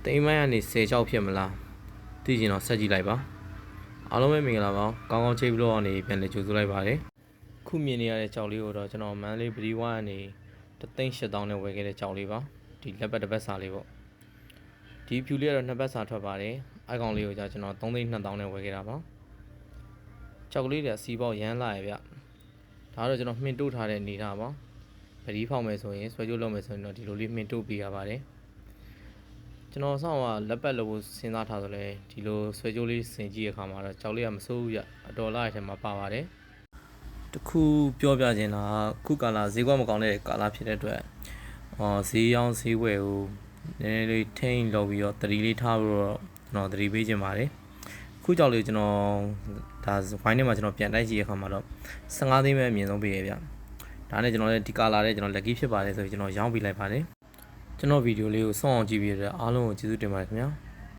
တိမ်မိုင်းကနေ10ချောက်ဖြစ်မလားသိချင်တော့ဆက်ကြည့်လိုက်ပါအားလုံးပဲမင်္ဂလာပါကောင်းကောင်းချိတ်ဘလော့ကနေပြန်လည်ကြိုဆိုလိုက်ပါတယ်ခုမြင်နေရတဲ့ကြောက်လေးကိုတော့ကျွန်တော်မန်းလေးပရီဝါကနေ3,800နဲ့ဝယ်ခဲ့တဲ့ကြောက်လေးပါဒီလက်ပတ်တစ်ပတ်စာလေးပေါ့ဒီဖြူလေးကတော့နှစ်ပတ်စာထွက်ပါတယ်အိုက်ကောင်လေးကိုကြာကျွန်တော်3,200နဲ့ဝယ်ခဲ့တာပါကြောက်ကလေးတွေစီပေါက်ရမ်းလာရဗျဒါတော့ကျွန်တော်မှင်တို့ထားတဲ့အနေထားပါပရီဖောက်မယ်ဆိုရင်ဆွဲကြိုးလုပ်မယ်ဆိုရင်တော့ဒီလိုလေးမှင်တို့ပေးရပါတယ်ကျွန်တော်ဆောင်းကလက်ပတ်လို့စဉ်းစားထားဆိုလဲဒီလိုဆွဲကြိုးလေးဆင်ကြည့်ရခါမှာတော့ကြောက်လေးကမစိုးဘူးရအတော်လားအထက်မှာပါပါတယ်တခုပြောပြခြင်းလားခုကာလာဈေးကွက်မကောင်းတဲ့ကာလာဖြစ်တဲ့အတွက်ဈေးရောင်းဈေးဝယ်ကိုနည်းနည်းလေးထိန်းလုပ်ပြီးတော့တတိလေးထားပြီးတော့ကျွန်တော်တတိပေးခြင်းပါတယ်ခုကြောက်လေးကျွန်တော်ဒါဝိုင်းထဲမှာကျွန်တော်ပြန်တိုက်ကြည့်ရခါမှာတော့15သိန်းပဲအမြင့်ဆုံးပေးရဗျဒါနဲ့ကျွန်တော်လည်းဒီကာလာတဲ့ကျွန်တော် lucky ဖြစ်ပါတယ်ဆိုပြီးကျွန်တော်ရောင်းပေးလိုက်ပါတယ်ကျွန်တော်ဗီဒီယိုလေးကိုဆုံးအောင်ကြည့်ပြီးရတဲ့အားလုံးကိုကျေးဇူးတင်ပါတယ်ခင်ဗျာ